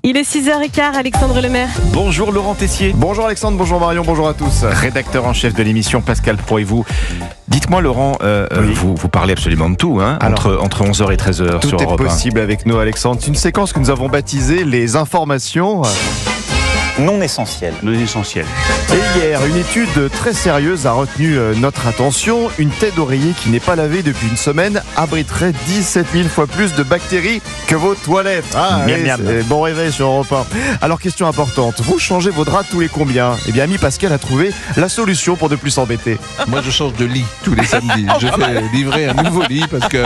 Il est 6h15, Alexandre Lemaire. Bonjour Laurent Tessier. Bonjour Alexandre, bonjour Marion, bonjour à tous. Rédacteur en chef de l'émission Pascal Pro et vous. Dites-moi Laurent, Oui. vous parlez absolument de tout, hein, entre 11h et 13h Tout sur est Europe 1. possible avec nous Alexandre. C'est une séquence que nous avons baptisée les informations. Non essentiel. Et hier, une étude très sérieuse a retenu notre attention. Une tête d'oreiller qui n'est pas lavée depuis une semaine abriterait 17 000 fois plus de bactéries que vos toilettes. Miam, oui, miam. c'est bon réveil sur Europe 1. Alors, question importante, vous changez vos draps tous les combien ? Eh bien, ami Pascal a trouvé la solution pour ne plus s'embêter. Moi, je change de lit tous les samedis. Je fais livrer un nouveau lit parce que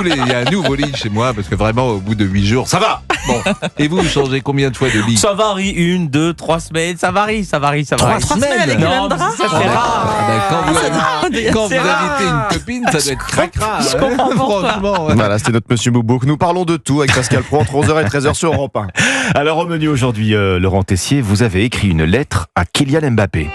il y a un nouveau lit chez moi parce que vraiment, au bout de 8 jours, ça va. Bon. Et vous changez combien de fois de lit ? Ça varie, 1, 2, 3 semaines, ça varie. 3 semaines avec le même Non, mais drap. ça c'est rare. Quand vous C'est rare. invitez une copine, ça doit être cracra. Je comprends pourquoi. Franchement. Voilà, c'était notre monsieur Boubouk. Nous parlons de tout avec Pascal Pro entre 11h et 13h sur Europe 1. Alors au menu aujourd'hui, Laurent Tessier, vous avez écrit une lettre à Kylian Mbappé.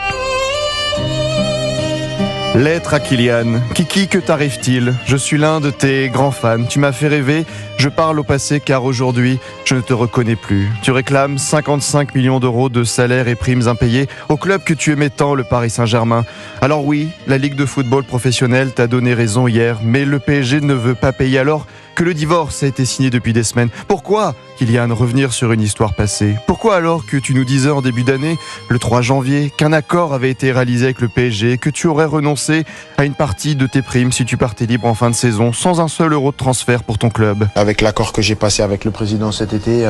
Lettre à Kylian. Kiki, que t'arrive-t-il ? Je suis l'un de tes grands fans. Tu m'as fait rêver. Je parle au passé car aujourd'hui, je ne te reconnais plus. Tu réclames 55 millions d'euros de salaires et primes impayés au club que tu aimais tant, le Paris Saint-Germain. Alors oui, la Ligue de football professionnel t'a donné raison hier, mais le PSG ne veut pas payer alors que le divorce a été signé depuis des semaines. Pourquoi, Kylian, revenir sur une histoire passée ? Pourquoi alors que tu nous disais en début d'année, le 3 janvier, qu'un accord avait été réalisé avec le PSG, que tu aurais renoncé à une partie de tes primes si tu partais libre en fin de saison, sans un seul euro de transfert pour ton club ? Avec l'accord que j'ai passé avec le président cet été,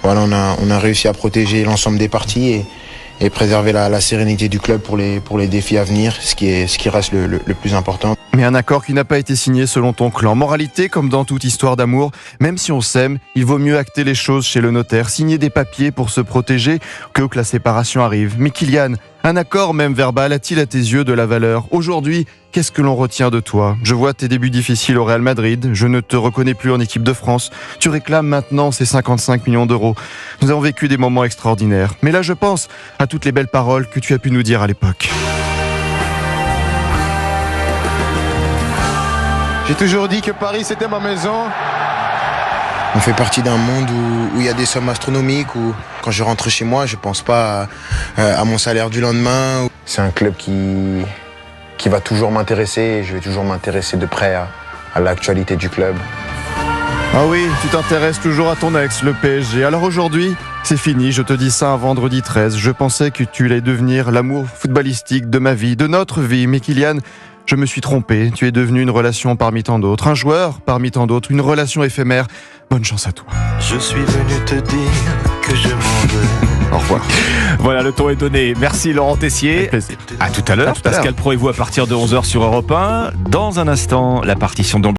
on a réussi à protéger l'ensemble des parties et préserver la sérénité du club pour les défis à venir, ce qui reste le plus important. Mais un accord qui n'a pas été signé selon ton clan. Moralité, comme dans toute histoire d'amour, même si on s'aime, il vaut mieux acter les choses chez le notaire, signer des papiers pour se protéger que la séparation arrive. Mais Kylian, un accord même verbal a-t-il à tes yeux de la valeur ? Aujourd'hui, qu'est-ce que l'on retient de toi ? Je vois tes débuts difficiles au Real Madrid, je ne te reconnais plus en équipe de France, tu réclames maintenant ces 55 millions d'euros. Nous avons vécu des moments extraordinaires. Mais là, je pense à toutes les belles paroles que tu as pu nous dire à l'époque. J'ai toujours dit que Paris c'était ma maison. On fait partie d'un monde où il y a des sommes astronomiques, où quand je rentre chez moi, je pense pas à mon salaire du lendemain. C'est un club qui va toujours m'intéresser et je vais toujours m'intéresser de près à l'actualité du club. Ah oui, tu t'intéresses toujours à ton ex, le PSG. Alors aujourd'hui, c'est fini, je te dis ça un vendredi 13. Je pensais que tu allais devenir l'amour footballistique de ma vie, de notre vie. Mais Kylian, je me suis trompé. Tu es devenu une relation parmi tant d'autres. Un joueur parmi tant d'autres. Une relation éphémère. Bonne chance à toi. Je suis venu te dire que je m'en vais. Au revoir. Voilà, le ton est donné. Merci Laurent Tessier. Avec plaisir. À tout à l'heure. À tout à l'heure. Pascal Pro et vous à partir de 11h sur Europe 1. Dans un instant, la partition